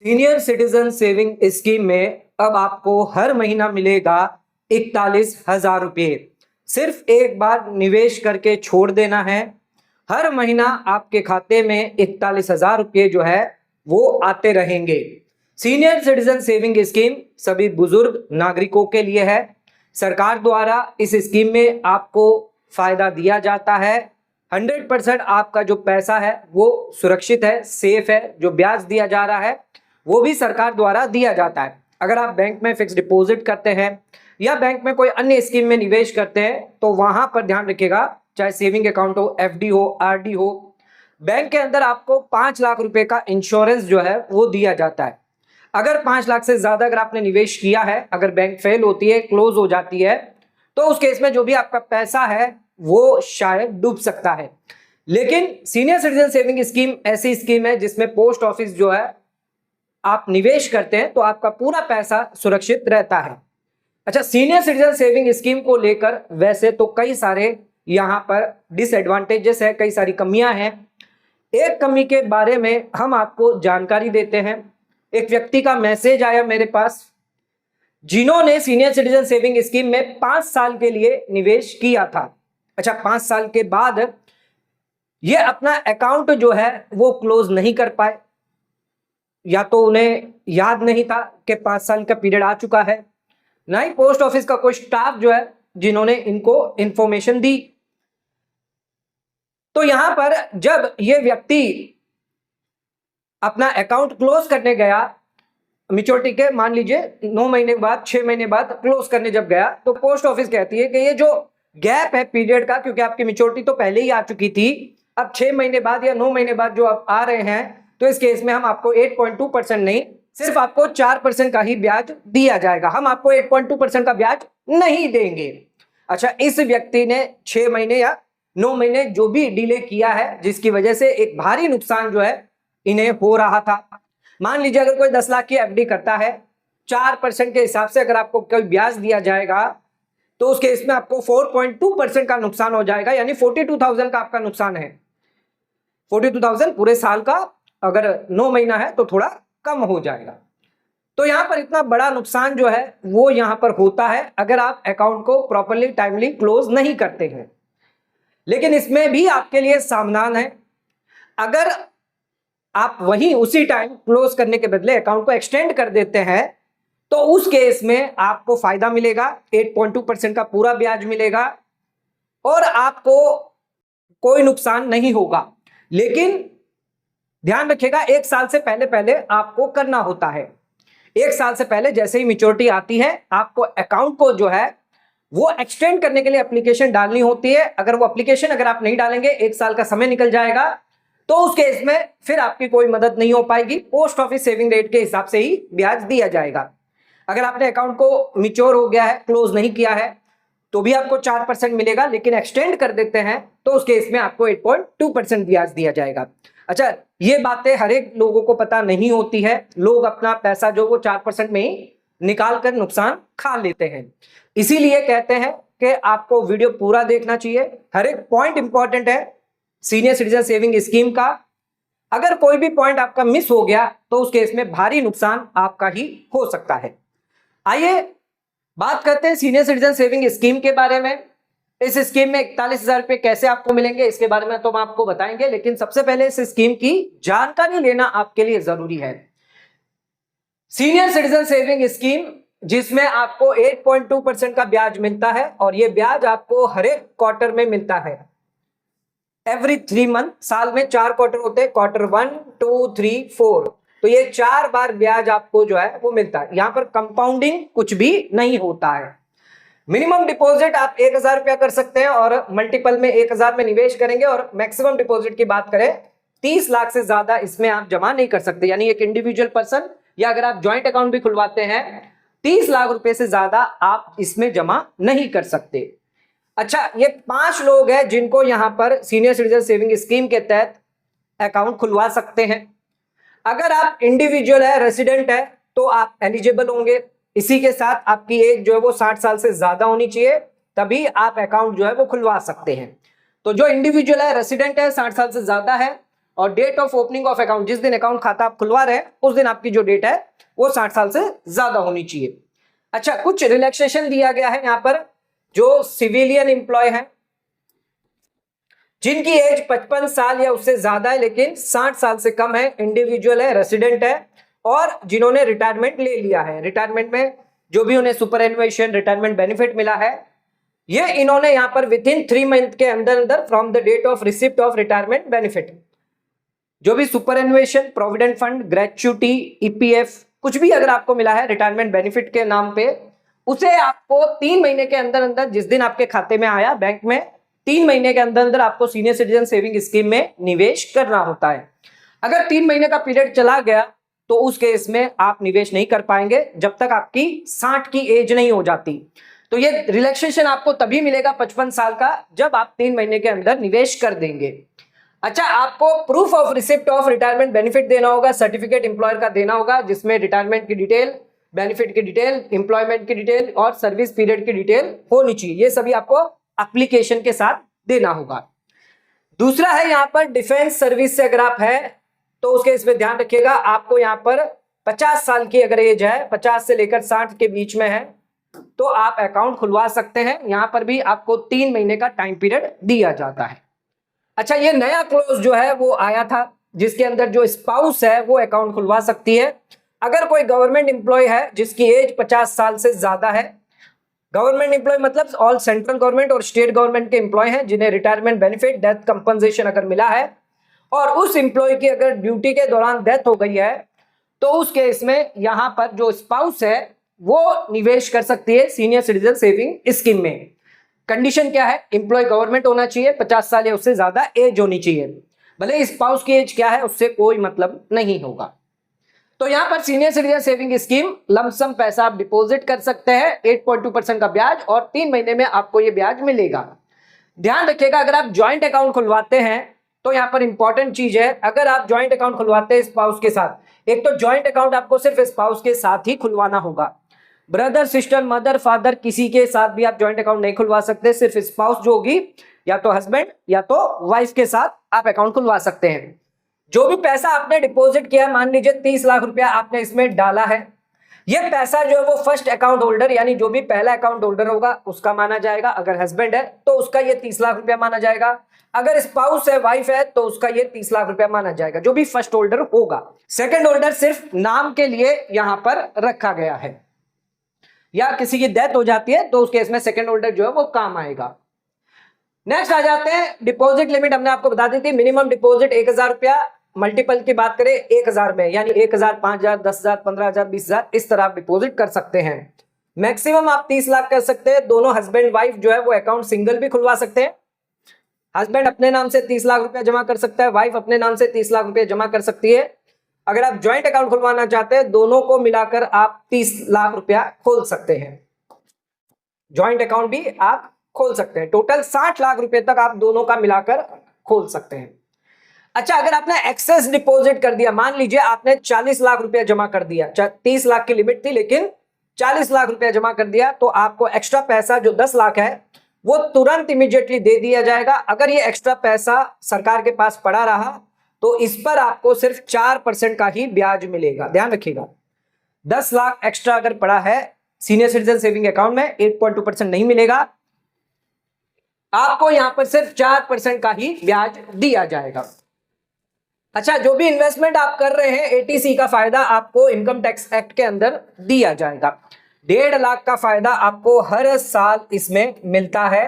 Senior citizen saving scheme में अब आपको हर महीना मिलेगा 41,000 रुपये। सिर्फ एक बार निवेश करके छोड़ देना है। हर महीना आपके खाते में 41,000 रुपये जो है वो आते रहेंगे। सीनियर सिटीजन सेविंग स्कीम सभी बुजुर्ग नागरिकों के लिए है। सरकार द्वारा इस स्कीम में आपको फायदा दिया जाता है। 100% आपका जो पैसा है वो सुरक्षित है, सेफ है। जो ब्याज दिया जा रहा है वो भी सरकार द्वारा दिया जाता है। अगर आप बैंक में फिक्स डिपॉजिट करते हैं या बैंक में कोई अन्य स्कीम में निवेश करते हैं तो वहां पर ध्यान रखिएगा, चाहे सेविंग अकाउंट हो, एफडी हो, आरडी हो, बैंक के अंदर आपको 5 लाख रुपए का इंश्योरेंस जो है वो दिया जाता है। अगर 5 लाख से ज्यादा अगर आपने निवेश किया है, अगर बैंक फेल होती है, क्लोज हो जाती है, तो उस केस में जो भी आपका पैसा है वो शायद डूब सकता है। लेकिन सीनियर सिटीजन सेविंग स्कीम ऐसी स्कीम है जिसमें पोस्ट ऑफिस जो है आप निवेश करते हैं तो आपका पूरा पैसा सुरक्षित रहता है। अच्छा, सीनियर सिटीजन सेविंग स्कीम को लेकर वैसे तो कई सारे यहां पर डिसएडवांटेजेस है, कई सारी कमियां हैं। एक कमी के बारे में हम आपको जानकारी देते हैं। एक व्यक्ति का मैसेज आया मेरे पास जिन्होंने सीनियर सिटीजन सेविंग स्कीम में 5 साल के लिए निवेश किया था। अच्छा, 5 साल के बाद ये अपना अकाउंट जो है वो क्लोज नहीं कर पाए, या तो उन्हें याद नहीं था कि 5 साल का पीरियड आ चुका है, ना ही पोस्ट ऑफिस का कोई स्टाफ जो है जिन्होंने इनको इंफॉर्मेशन दी। तो यहां पर जब ये व्यक्ति अपना अकाउंट क्लोज करने गया, मैच्योरिटी के मान लीजिए 9 महीने बाद, 6 महीने बाद क्लोज करने जब गया, तो पोस्ट ऑफिस कहती है कि ये जो गैप है पीरियड का, क्योंकि आपकी मैच्योरिटी तो पहले ही आ चुकी थी, अब 6 महीने बाद या 9 महीने बाद जो आप आ रहे हैं, तो इस केस में हम आपको 8.2% नहीं, सिर्फ आपको 4% का ही ब्याज दिया जाएगा। हम आपको 8.2% का ब्याज नहीं देंगे। अच्छा, इस व्यक्ति ने 6 महीने या 9 महीने जो भी डिले किया है, जिसकी वजह से एक भारी नुकसान जो है इन्हें हो रहा था। मान लीजिए अगर कोई 10 लाख की एफडी करता है, 4% के हिसाब से अगर आपको कोई ब्याज दिया जाएगा तो उस केस में आपको 4.2% का नुकसान हो जाएगा, यानी 42,000 का आपका नुकसान है। 42,000 पूरे साल का, अगर 9 महीना है तो थोड़ा कम हो जाएगा। तो यहां पर इतना बड़ा नुकसान जो है वो यहां पर होता है अगर आप अकाउंट को प्रॉपरली टाइमली क्लोज नहीं करते हैं। लेकिन इसमें भी आपके लिए सावधान है, अगर आप वहीं उसी टाइम क्लोज करने के बदले अकाउंट को एक्सटेंड कर देते हैं तो उस केस में आपको फायदा मिलेगा, 8.2% का पूरा ब्याज मिलेगा और आपको कोई नुकसान नहीं होगा। लेकिन ध्यान रखिएगा, 1 साल से पहले पहले आपको करना होता है। 1 साल से पहले जैसे ही मैच्योरिटी आती है, आपको अकाउंट को जो है वो एक्सटेंड करने के लिए एप्लीकेशन डालनी होती है। अगर वो एप्लीकेशन अगर आप नहीं डालेंगे, 1 साल का समय निकल जाएगा, तो उस केस में फिर आपकी कोई मदद नहीं हो पाएगी। पोस्ट ऑफिस सेविंग रेट के हिसाब से ही ब्याज दिया जाएगा। अगर आपने अकाउंट को मैच्योर हो गया है, क्लोज नहीं किया है, तो भी आपको 4% मिलेगा, लेकिन एक्सटेंड कर देते हैं तो उस केस में आपको 8.2% ब्याज दिया जाएगा। अच्छा, ये बातें हर एक लोगों को पता नहीं होती है। लोग अपना पैसा जो वो 4% में ही निकाल कर नुकसान खा लेते हैं। इसीलिए कहते हैं कि आपको वीडियो पूरा देखना चाहिए, हर एक पॉइंट इंपॉर्टेंट है सीनियर सिटीजन सेविंग स्कीम का। अगर कोई भी पॉइंट आपका मिस हो गया तो उस केस में भारी नुकसान आपका ही हो सकता है। आइए बात करते हैं सीनियर सिटीजन सेविंग स्कीम के बारे में। इस स्कीम में 41,000 रुपए कैसे आपको मिलेंगे इसके बारे में तो हम आपको बताएंगे, लेकिन सबसे पहले इस स्कीम की जानकारी लेना आपके लिए जरूरी है। सीनियर सिटीजन सेविंग स्कीम जिसमें आपको 8.2% का ब्याज मिलता है, और यह ब्याज आपको हर एक क्वार्टर में मिलता है। एवरी 3 मंथ, साल में 4 क्वार्टर होते हैं, क्वार्टर 1, 2, 3, 4, तो ये 4 बार ब्याज आपको जो है वो मिलता है। यहां पर कंपाउंडिंग कुछ भी नहीं होता है। मिनिमम डिपॉजिट आप 1,000 रुपया कर सकते हैं और मल्टीपल में 1,000 में निवेश करेंगे, और मैक्सिमम डिपॉजिट की बात करें 30 लाख से ज्यादा इसमें आप जमा नहीं कर सकते। यानी एक इंडिविजुअल पर्सन या अगर आप ज्वाइंट अकाउंट भी खुलवाते हैं, 30 लाख रुपए से ज्यादा आप इसमें जमा नहीं कर सकते। अच्छा, ये 5 लोग हैं जिनको यहां पर सीनियर सिटीजन सेविंग स्कीम के तहत अकाउंट खुलवा सकते हैं। अगर आप इंडिविजुअल है, रेसिडेंट है, तो आप एलिजिबल होंगे। इसी के साथ आपकी एज जो है वो 60 साल से ज्यादा होनी चाहिए, तभी आप अकाउंट जो है वो खुलवा सकते हैं। तो जो इंडिविजुअल है, रेसिडेंट है, 60 साल से ज्यादा है और date of opening of account, जिस दिन अकाउंट खाता आप खुलवा रहे हैं उस दिन आपकी जो डेट है वो 60 साल से ज्यादा होनी चाहिए। अच्छा, कुछ रिलैक्सेशन दिया गया है यहाँ पर। जो सिविलियन एम्प्लॉय हैं जिनकी एज 55 साल या उससे ज्यादा है लेकिन 60 साल से कम है, इंडिविजुअल है, रेसिडेंट है, और जिन्होंने रिटायरमेंट ले लिया है, रिटायरमेंट में जो भी उन्हें सुपरएनुएशन रिटायरमेंट बेनिफिट मिला है, ये इन्होंने यहां पर विद इन 3 मंथ के अंदर अंदर from the date of receipt of retirement benefit, जो भी superannuation, provident fund, gratuity, EPF कुछ भी अगर आपको मिला है रिटायरमेंट बेनिफिट के नाम पे, उसे आपको 3 महीने के अंदर अंदर, जिस दिन आपके खाते में आया बैंक में, 3 महीने के अंदर अंदर आपको सीनियर सिटीजन सेविंग स्कीम में निवेश करना होता है। अगर 3 महीने का पीरियड चला गया तो उस केस में आप निवेश नहीं कर पाएंगे जब तक आपकी 60 की एज नहीं हो जाती। तो ये रिलैक्सेशन आपको तभी मिलेगा 55 साल का जब आप 3 महीने के अंदर निवेश कर देंगे। अच्छा, आपको proof of receipt of retirement benefit देना होगा, सर्टिफिकेट एम्प्लॉयर का देना होगा, जिसमें रिटायरमेंट की डिटेल, बेनिफिट की डिटेल, एम्प्लॉयमेंट की डिटेल और सर्विस पीरियड की डिटेल होनी चाहिए। ये सभी आपको एप्लीकेशन के साथ देना होगा। दूसरा है यहाँ पर डिफेंस सर्विस से अगर आप है तो उसके इसमें ध्यान रखिएगा, आपको यहाँ पर 50 साल की अगर एज है, 50 से लेकर 60 के बीच में है, तो आप अकाउंट खुलवा सकते हैं। यहां पर भी आपको 3 महीने का टाइम पीरियड दिया जाता है। अच्छा, ये नया क्लोज जो है वो आया था जिसके अंदर जो स्पाउस है वो अकाउंट खुलवा सकती है। अगर कोई गवर्नमेंट एम्प्लॉय है जिसकी एज 50 साल से ज्यादा है, गवर्नमेंट एम्प्लॉय मतलब ऑल सेंट्रल गवर्नमेंट और स्टेट गवर्नमेंट के एम्प्लॉय हैं जिन्हें रिटायरमेंट बेनिफिट, डेथ कंपनसेशन अगर मिला है, और उस एम्प्लॉय की अगर ड्यूटी के दौरान डेथ हो गई है, तो उस केस में यहां पर जो स्पाउस है वो निवेश कर सकती है सीनियर सिटीजन सेविंग स्कीम में। कंडीशन क्या है? एम्प्लॉय गवर्नमेंट होना चाहिए, 50 साल या उससे ज्यादा एज होनी चाहिए, भले स्पाउस की एज क्या है उससे कोई मतलब नहीं होगा। तो यहां पर senior citizen saving scheme lump sum पैसा आप डिपॉजिट कर सकते हैं, 8.2% का ब्याज, और 3 महीने में आपको ये ब्याज मिलेगा। ध्यान रखिएगा, अगर आप ज्वाइंट अकाउंट खुलवाते हैं तो यहां पर इंपॉर्टेंट चीज है, अगर आप ज्वाइंट अकाउंट खुलवाते हैं स्पाउस के साथ, एक तो ज्वाइंट अकाउंट आपको सिर्फ स्पाउस के साथ ही खुलवाना होगा। ब्रदर, सिस्टर, मदर, फादर किसी के साथ भी आप ज्वाइंट अकाउंट नहीं खुलवा सकते, सिर्फ स्पाउस जो होगी या तो हस्बैंड या तो वाइफ के साथ आप अकाउंट खुलवा सकते हैं। जो भी पैसा आपने डिपॉजिट किया, मान लीजिए 30 लाख रुपया आपने इसमें डाला है, ये पैसा जो है वो फर्स्ट अकाउंट होल्डर यानी जो भी पहला अकाउंट होल्डर होगा उसका माना जाएगा। अगर हस्बैंड है तो उसका ये 30 लाख रुपया माना जाएगा, अगर स्पाउस है, वाइफ है, तो उसका ये 30 लाख रुपया माना जाएगा, जो भी फर्स्ट होल्डर होगा। सेकंड होल्डर सिर्फ नाम के लिए यहां पर रखा गया है, या किसी की डेथ हो जाती है तो उस केस में सेकंड होल्डर जो है वो काम आएगा। नेक्स्ट आ जाते हैं डिपॉजिट लिमिट। हमने आपको बता दी थी मिनिमम डिपॉजिट 1000 रुपया, मल्टीपल की बात करें 1000 में, यानी 1000, 5000, 10000, 15000, 20000 इस तरह आप डिपॉजिट कर सकते हैं। मैक्सिमम आप 30 लाख कर सकते हैं। दोनों हस्बैंड वाइफ जो है वो अकाउंट सिंगल भी खुलवा सकते हैं। हस्बैंड अपने नाम से 30 लाख रुपया जमा कर सकता है, वाइफ अपने नाम से 30 लाख रुपया जमा कर सकती है। अगर आप ज्वाइंट अकाउंट खुलवाना चाहते हैं, दोनों को मिलाकर आप 30 लाख रुपया खोल सकते हैं। ज्वाइंट अकाउंट भी आप खोल सकते हैं, टोटल 60 लाख रुपए तक आप दोनों का मिलाकर खोल सकते हैं। अच्छा, अगर आपने एक्सेस डिपॉजिट कर दिया, मान लीजिए आपने 40 लाख रुपया जमा कर दिया, 30 लाख की लिमिट थी लेकिन 40 लाख रुपया जमा कर दिया, तो आपको एक्स्ट्रा पैसा जो 10 लाख है वो तुरंत इमीडिएटली दे दिया जाएगा। अगर ये एक्स्ट्रा पैसा सरकार के पास पड़ा रहा तो इस पर आपको सिर्फ 4% का ही ब्याज मिलेगा। ध्यान रखिएगा, 10 लाख एक्स्ट्रा अगर पड़ा है सीनियर सिटीजन सेविंग अकाउंट में, 8.2% नहीं मिलेगा आपको, यहां पर सिर्फ 4% का ही ब्याज दिया जाएगा। अच्छा, जो भी इन्वेस्टमेंट आप कर रहे हैं एटीसी का फायदा आपको इनकम टैक्स एक्ट के अंदर दिया जाएगा। 1.5 लाख का फायदा आपको हर साल इसमें मिलता है।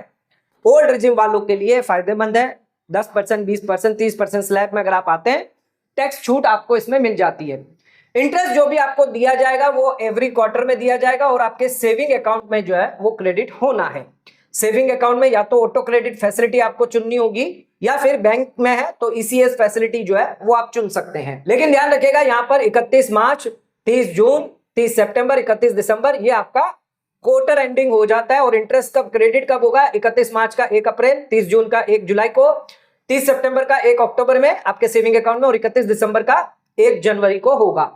ओल्ड रिजिम वालों के लिए फायदेमंद है, 10%, 20%, 30% स्लैब में अगर आप आते हैं टैक्स छूट आपको इसमें मिल जाती है। इंटरेस्ट जो भी आपको दिया जाएगा वो एवरी क्वार्टर में दिया जाएगा और आपके सेविंग अकाउंट में जो है वो क्रेडिट होना है। सेविंग अकाउंट में या तो ऑटो क्रेडिट फैसिलिटी आपको चुननी होगी या फिर बैंक में है तो ईसीएस फैसिलिटी जो है वो आप चुन सकते हैं। लेकिन ध्यान रखिएगा यहाँ पर 31 मार्च, 30 जून, 30 सितंबर, 31 दिसंबर ये आपका क्वार्टर एंडिंग हो जाता है। और इंटरेस्ट कब क्रेडिट कब होगा? 31 मार्च का 1 अप्रैल, 30 जून का 1 जुलाई को, 30 सितंबर का 1 अक्टूबर में आपके सेविंग अकाउंट में, और 31 दिसंबर का 1 जनवरी को होगा।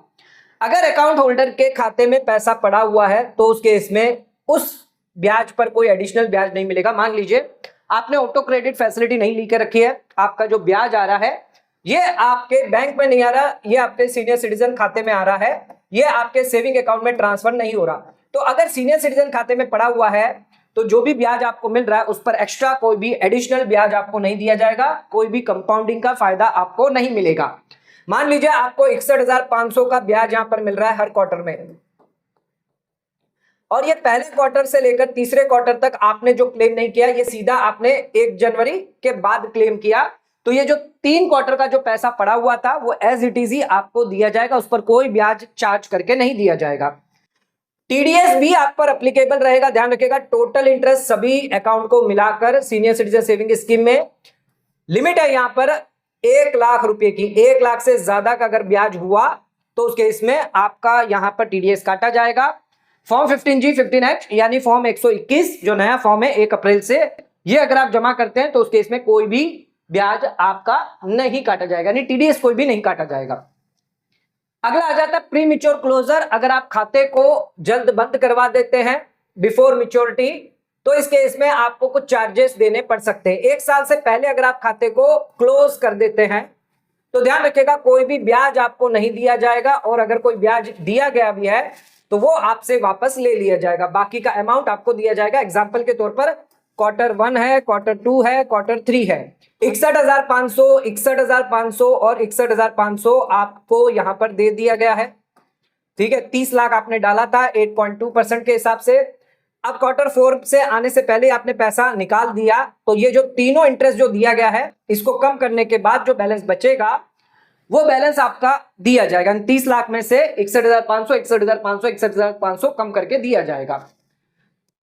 अगर अकाउंट होल्डर के खाते में पैसा पड़ा हुआ है तो उस केस में उस ब्याज पर कोई एडिशनल ब्याज नहीं मिलेगा। मान लीजिए आपने ऑटो क्रेडिट फैसिलिटी नहीं लेकर रखी है, आपका जो ब्याज आ रहा है ये आपके बैंक में नहीं आ रहा, ये आपके सीनियर सिटीजन खाते में आ रहा है, ये आपके सेविंग अकाउंट में ट्रांसफर नहीं हो रहा। तो अगर सीनियर सिटीजन खाते में पड़ा हुआ है तो जो भी ब्याज आपको मिल रहा है उस पर एक्स्ट्रा कोई भी एडिशनल ब्याज आपको नहीं दिया जाएगा, कोई भी कंपाउंडिंग का फायदा आपको नहीं मिलेगा। मान लीजिए आपको 61,500 का ब्याज यहां पर मिल रहा है हर क्वार्टर में, और ये पहले क्वार्टर से लेकर तीसरे क्वार्टर तक आपने जो क्लेम नहीं किया, ये सीधा आपने 1 जनवरी के बाद क्लेम किया, तो ये जो 3 क्वार्टर का जो पैसा पड़ा हुआ था वो एज इट इज ही आपको दिया जाएगा, उस पर कोई ब्याज चार्ज करके नहीं दिया जाएगा। टीडीएस भी आप पर एप्लीकेबल रहेगा, ध्यान रखिएगा। टोटल इंटरेस्ट सभी अकाउंट को मिलाकर सीनियर सिटीजन सेविंग स्कीम में लिमिट है यहां पर 1 लाख रुपए की। 1 लाख से ज्यादा का अगर ब्याज हुआ तो उस केस में आपका यहां पर टीडीएस काटा जाएगा। फॉर्म 15G 15H यानी फॉर्म 121 जो नया फॉर्म है 1 अप्रैल से, ये अगर आप जमा करते हैं तो उस केस में कोई भी ब्याज आपका नहीं काटा जाएगा, यानी टीडीएस कोई भी नहीं काटा जाएगा। अगला आ जाता है प्री मैच्योर क्लोजर। अगर आप खाते को जल्द बंद करवा देते हैं बिफोर मैच्योरिटी तो इस केस में आपको कुछ चार्जेस देने पड़ सकते हैं। 1 साल से पहले अगर आप खाते को क्लोज कर देते हैं तो ध्यान रखिएगा कोई भी ब्याज आपको नहीं दिया जाएगा, और अगर कोई ब्याज दिया गया भी है तो वो आपसे वापस ले लिया जाएगा, बाकी का अमाउंट आपको दिया जाएगा। एग्जाम्पल के तौर पर क्वार्टर 1 है, क्वार्टर 2 है, क्वार्टर 3 है। 61,500, 61,500 और 61,500 आपको यहां पर दे दिया गया है, ठीक है। 30 लाख आपने डाला था 8.2% के हिसाब से। अब क्वार्टर 4 से आने से पहले आपने पैसा निकाल दिया, तो ये जो तीनों इंटरेस्ट जो दिया गया है इसको कम करने के बाद जो बैलेंस बचेगा वो बैलेंस आपका दिया जाएगा। 30 लाख में से 61,500, 61,500, 61,500 कम करके दिया जाएगा।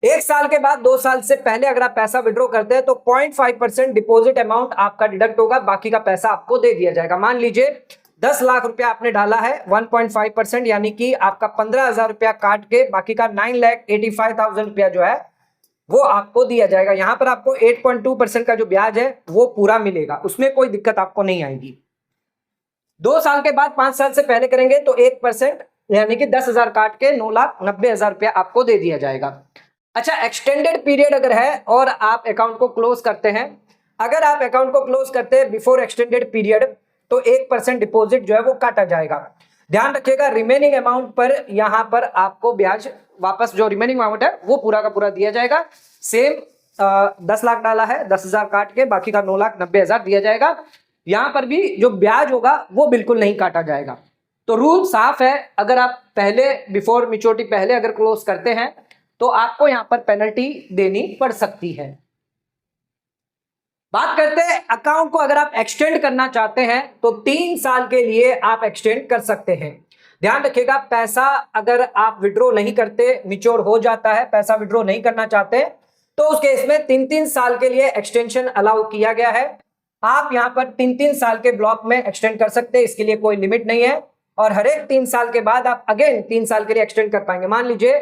1 साल के बाद 2 साल से पहले अगर आप पैसा विड्रॉ करते हैं तो 0.5% डिपॉजिट अमाउंट आपका डिडक्ट होगा, बाकी का पैसा आपको दे दिया जाएगा। मान लीजिए 10 लाख रुपया आपने डाला है, 1.5% यानी कि आपका 15,000 रुपया काट के बाकी का 9,85,000 रुपया जो है वो आपको दिया जाएगा। यहां पर आपको 8.2% का जो ब्याज है वो पूरा मिलेगा, उसमें कोई दिक्कत आपको नहीं आएगी। 2 साल के बाद 5 साल से पहले करेंगे तो 1% यानी कि 10,000 काट के 9,90,000 रुपया आपको दे दिया जाएगा। अच्छा, एक्सटेंडेड पीरियड अगर है और आप अकाउंट को क्लोज करते हैं, अगर आप अकाउंट को क्लोज करते हैं बिफोर एक्सटेंडेड पीरियड तो 1% डिपॉजिट जो है वो काटा जाएगा। ध्यान रखिएगा रिमेनिंग अमाउंट पर यहां पर आपको ब्याज वापस जो रिमेनिंग अमाउंट है वो पूरा का पूरा दिया जाएगा। सेम 10 लाख डाला है, 10,000 काट के बाकी का 9,90,000 दिया जाएगा। यहां पर भी जो ब्याज होगा वो बिल्कुल नहीं काटा जाएगा। तो रूल साफ है, अगर आप पहले बिफोर मैच्योरिटी पहले अगर क्लोज करते हैं तो आपको यहां पर पेनल्टी देनी पड़ सकती है। बात करते हैं अकाउंट को अगर आप एक्सटेंड करना चाहते हैं तो 3 साल के लिए आप एक्सटेंड कर सकते हैं। ध्यान रखिएगा पैसा अगर आप विड्रॉ नहीं करते, मैच्योर हो जाता है, पैसा विड्रॉ नहीं करना चाहते तो उस केस में 3-3 साल के लिए एक्सटेंशन अलाउ किया गया है। आप यहां पर 3-3 साल के ब्लॉक में एक्सटेंड कर सकते हैं, इसके लिए कोई लिमिट नहीं है, और हर एक 3 साल के बाद आप अगेन 3 साल के लिए एक्सटेंड कर पाएंगे। मान लीजिए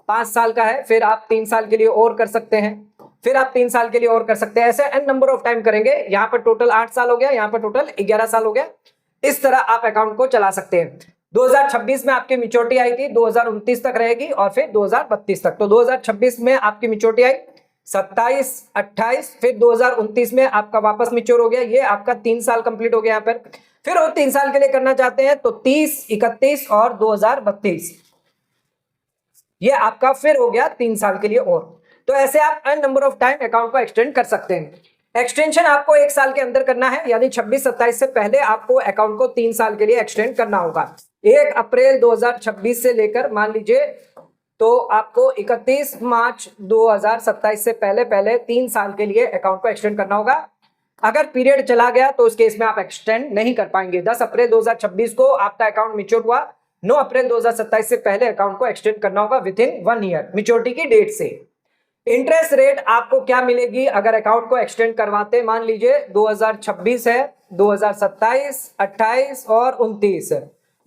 5 साल का है, फिर आप 3 साल के लिए और कर सकते हैं, फिर आप 3 साल के लिए और कर सकते हैं, ऐसे n नंबर ऑफ टाइम करेंगे। यहां पर टोटल 8 साल हो गया, यहां पर टोटल 11 साल हो गया। इस तरह आप अकाउंट को चला सकते हैं। 2026 में आपकी मैच्योरिटी आई थी, 2029 तक रहेगी और फिर 2032 तक। तो 2026 में आपकी मैच्योरिटी आई, 27, 28, फिर 2029 में आपका वापस मैच्योर हो गया। ये आपका 3 साल कंप्लीट हो गया यहाँ पर। फिर और 3 साल के लिए करना चाहते हैं तो 30, 31 और 2032, ये आपका फिर हो गया 3 साल के लिए और। तो ऐसे आप n number of time account को एक्सटेंड कर सकते हैं। एक्सटेंशन आपको 1 साल के अंदर करना है, यानी 26-27 से पहले आपको अकाउंट को 3 साल के लिए एक्सटेंड करना होगा। 1 अप्रैल 2026 से लेकर मान लीजिए तो आपको 31 मार्च 2027 से पहले 3 साल के लिए अकाउंट को एक्सटेंड करना होगा। अगर पीरियड चला गया तो उस केस में आप एक्सटेंड नहीं कर पाएंगे। 10 अप्रैल 2026 को आपका अकाउंट मैच्योर हुआ, 9 अप्रैल 2027 से पहले अकाउंट को एक्सटेंड करना होगा विद इन 1 ईयर मैच्योरिटी की डेट से। इंटरेस्ट रेट आपको क्या मिलेगी अगर अकाउंट को एक्सटेंड करवाते, मान लीजिए 2026 है, 2027, 28 और 29,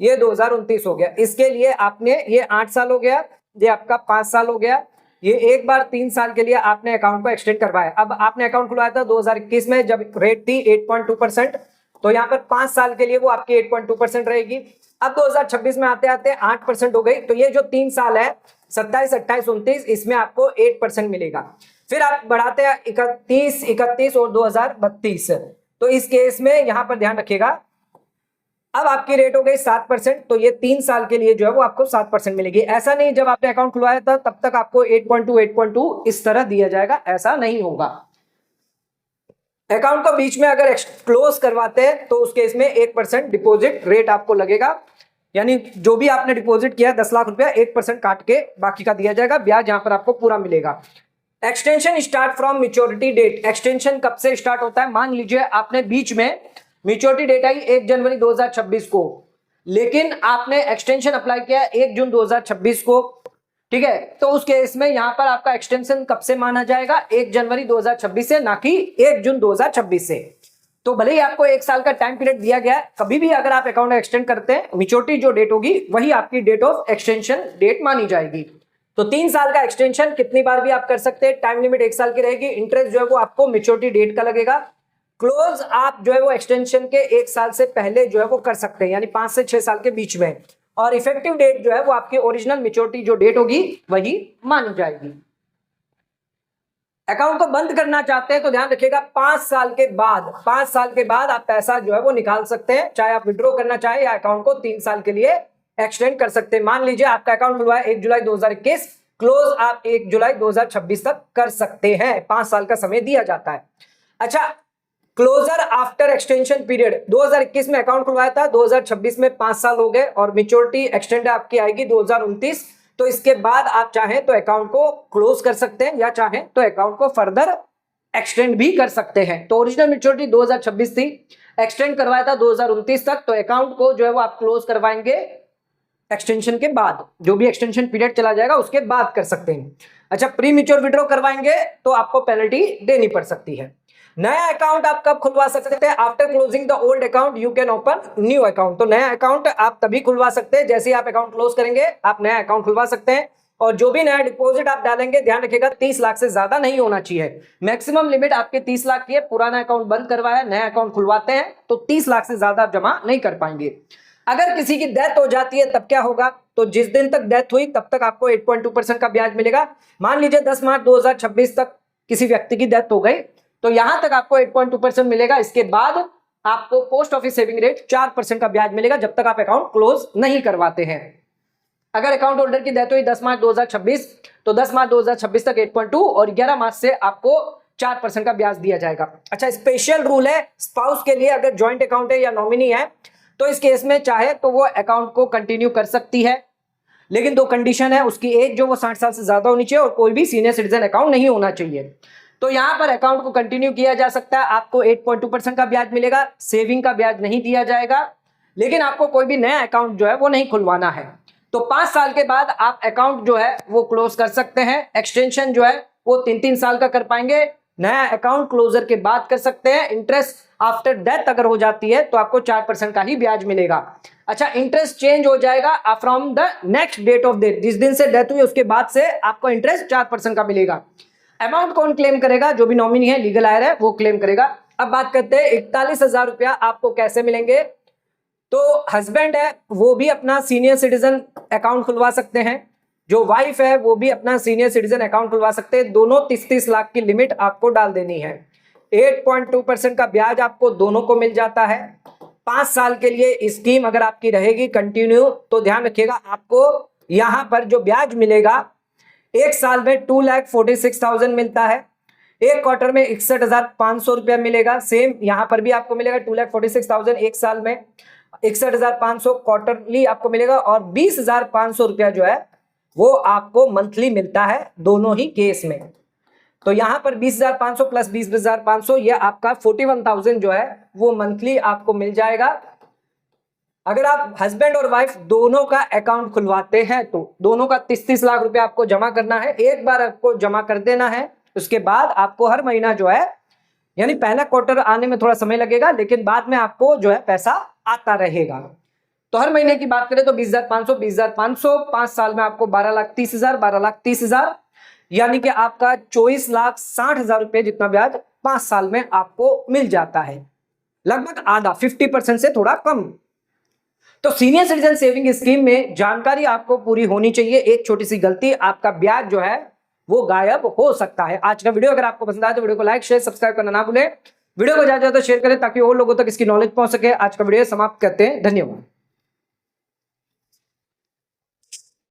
ये 2029 हो गया। इसके लिए आपने ये 8 साल हो गया, ये आपका 5 साल हो गया, ये एक बार 3 साल के लिए आपने अकाउंट को एक्सटेंड करवाया। अब आपने अकाउंट खुलवाया था 2021 में जब रेट थी 8.2%, तो यहाँ पर 5 साल के लिए वो आपकी 8.2% रहेगी। अब 2026 में आते आते 8% हो गई, तो ये जो 3 साल है 27, 28, 29, इसमें आपको 8% मिलेगा। फिर आप बढ़ाते हैं 31, 31 और 2032, तो इस केस में यहां पर ध्यान रखिएगा, अब आपकी रेट हो गई 7%, तो ये 3 साल के लिए जो है वो आपको 7% मिलेगी। ऐसा नहीं जब आपने अकाउंट खुलवाया था तब तक आपको 8.2 इस तरह दिया जाएगा, ऐसा नहीं होगा। अकाउंट को बीच में अगर क्लोज करवाते हैं तो उस केस में 1% डिपॉजिट रेट आपको लगेगा, यानी जो भी आपने डिपॉजिट किया 10 लाख रुपया 1% काट के बाकी का दिया जाएगा, ब्याज यहां पर आपको पूरा मिलेगा। Extension start from maturity date, extension कब से स्टार्ट होता है? मान लीजिए आपने बीच में मैच्योरिटी डेट आई 1 जनवरी 2026 को, लेकिन आपने एक्सटेंशन अप्लाई किया 1 जून 2026 को, ठीक है, तो उस केस में यहां पर आपका एक्सटेंशन कब से माना जाएगा? 1 जनवरी 2026 से, ना कि 1 जून 2026 से। तो भले ही आपको 1 साल का टाइम पीरियड दिया गया है, कभी भी अगर आप अकाउंट एक्सटेंड करते हैं, मैच्योरिटी जो डेट होगी वही आपकी डेट ऑफ एक्सटेंशन डेट मानी जाएगी। तो 3 साल का एक्सटेंशन कितनी बार भी आप कर सकते हैं, टाइम लिमिट 1 साल की रहेगी, इंटरेस्ट जो है वो आपको मैच्योरिटी डेट का लगेगा। क्लोज आप जो है वो एक्सटेंशन के 1 साल से पहले जो है वो कर सकते हैं, यानी 5 से 6 साल के बीच में, और इफेक्टिव डेट जो है वो आपकी ओरिजिनल मैच्योरिटी जो डेट होगी वही मानी जाएगी। अकाउंट को बंद करना चाहते हैं तो ध्यान रखिएगा 5 साल के बाद, 5 साल के बाद आप पैसा जो है वो निकाल सकते हैं, चाहे आप विड्रॉ करना चाहे या अकाउंट को 3 साल के लिए एक्सटेंड कर सकते हैं। मान लीजिए आपका अकाउंट खुलवा है 1 जुलाई 2021, क्लोज आप 1 जुलाई 2026 तक कर सकते हैं, 5 साल का समय दिया जाता है। अच्छा, क्लोजर आफ्टर एक्सटेंशन पीरियड, 2021 में अकाउंट खुलवाया था, 2026 में 5 साल हो गए और मैच्योरिटी एक्सटेंड आपकी आएगी 2029, तो इसके बाद आप चाहें तो अकाउंट को क्लोज कर सकते हैं या चाहें तो अकाउंट को फर्दर एक्सटेंड भी कर सकते हैं। तो ओरिजिनल मैच्योरिटी 2026 थी, एक्सटेंड करवाया था 2029 तक, तो अकाउंट को जो है वो आप क्लोज करवाएंगे एक्सटेंशन के बाद, जो भी एक्सटेंशन पीरियड चला जाएगा उसके बाद कर सकते हैं। अच्छा, प्री मैच्योर विड्रॉ करवाएंगे तो आपको पेनल्टी देनी पड़ सकती है। नया अकाउंट आप कब खुलवा सकते हैं? After closing the old account you can open new account. तो नया अकाउंट आप तभी खुलवा सकते हैं जैसे ही आप अकाउंट क्लोज करेंगे आप नया अकाउंट खुलवा सकते हैं, और जो भी नया डिपॉजिट आप डालेंगे ध्यान रखिएगा 30 लाख से ज्यादा नहीं होना चाहिए। मैक्सिमम लिमिट आपके 30 लाख की है, पुराना अकाउंट बंद करवाया नया अकाउंट खुलवाते हैं तो 30 लाख से ज्यादा आप जमा नहीं कर पाएंगे। अगर किसी की डेथ हो जाती है तब क्या होगा? तो जिस दिन तक डेथ हुई तब तक आपको 8.2% का ब्याज मिलेगा। मान लीजिए 10 मार्च 2026 तक किसी व्यक्ति की डेथ हो गई तो यहां तक आपको 8.2% मिलेगा। इसके बाद आपको पोस्ट ऑफिस सेविंग रेट 4% का ब्याज मिलेगा जब तक आप अकाउंट क्लोज नहीं करवाते हैं। अगर अकाउंट होल्डर की डेथ हुई 10 मार्च 2026 तो 10 मार्च 2026 तक 8.2 और 11 मार्च से आपको 4% का ब्याज दिया जाएगा। अच्छा, स्पेशल रूल है स्पाउस के लिए, अगर ज्वाइंट अकाउंट है या नॉमिनी है तो इस केस में चाहे तो वो अकाउंट को कंटिन्यू कर सकती है, लेकिन 2 कंडीशन है, उसकी एज जो वो 60 साल से ज्यादा होनी चाहिए और कोई भी सीनियर सिटीजन अकाउंट नहीं होना चाहिए। तो यहां पर अकाउंट को कंटिन्यू किया जा सकता है, आपको 8.2% का ब्याज मिलेगा, सेविंग का ब्याज नहीं दिया जाएगा, लेकिन आपको कोई भी नया अकाउंट जो है वो नहीं खुलवाना है। तो 5 साल के बाद आप अकाउंट जो है वो क्लोज कर सकते हैं। एक्सटेंशन जो है वो 3-3 साल का कर पाएंगे, नया अकाउंट क्लोजर के बाद कर सकते हैं। इंटरेस्ट आफ्टर डेथ अगर हो जाती है तो आपको 4% का ही ब्याज मिलेगा। अच्छा, इंटरेस्ट चेंज हो जाएगा from the next date of death, जिस दिन से डेथ हुई उसके बाद से आपको इंटरेस्ट 4% का मिलेगा। अमाउंट कौन क्लेम करेगा? जो भी नॉमिनी है, लीगल आयर है, वो क्लेम करेगा। अब बात करते हैं 41,000 रुपया आपको कैसे मिलेंगे। तो हस्बैंड है वो भी अपना सीनियर सिटीजन अकाउंट खुलवा सकते हैं, जो वाइफ है वो भी अपना सीनियर सिटीजन अकाउंट खुलवा सकते हैं। दोनों 30-30 लाख की लिमिट आपको डाल देनी है। 8.2% का ब्याज आपको दोनों को मिल जाता है। 5 साल के लिए स्कीम अगर आपकी रहेगी कंटिन्यू तो ध्यान रखिएगा आपको यहां पर जो ब्याज मिलेगा 1 साल में 2,46,000 मिलता है, 1 क्वार्टर में 61,500 रुपया मिलेगा। सेम यहां पर भी आपको मिलेगा 2,46,000 1 साल में, 61,500 क्वार्टरली आपको मिलेगा, और 20,500 रुपया जो है वो आपको मंथली मिलता है दोनों ही केस में। तो यहां पर 20,500 प्लस 20,500 ये आपका 41,000 जो है वो मंथली आपको मिल जाएगा। अगर आप हस्बैंड और वाइफ दोनों का अकाउंट खुलवाते हैं तो दोनों का 30-30 लाख रुपया आपको जमा करना है, एक बार आपको जमा कर देना है। उसके बाद आपको हर महीना जो है, यानी पहला क्वार्टर आने में थोड़ा समय लगेगा लेकिन बाद में आपको जो है पैसा आता रहेगा। तो हर महीने की बात करें तो 20,500 20,500 5 साल में आपको 12,30,000 12,30,000, यानी कि आपका 24,60,000 रुपए जितना ब्याज 5 साल में आपको मिल जाता है, लगभग आधा, 50% से थोड़ा कम। तो सीनियर सिटीजन सेविंग स्कीम में जानकारी आपको पूरी होनी चाहिए, एक छोटी सी गलती आपका ब्याज जो है वो गायब हो सकता है। आज का वीडियो अगर आपको पसंद आया तो वीडियो को लाइक शेयर सब्सक्राइब करना ना भूलें। वीडियो को ज्यादा से ज्यादा शेयर करें ताकि और लोगों तक इसकी नॉलेज पहुंच सके। आज का वीडियो समाप्त करते हैं, धन्यवाद।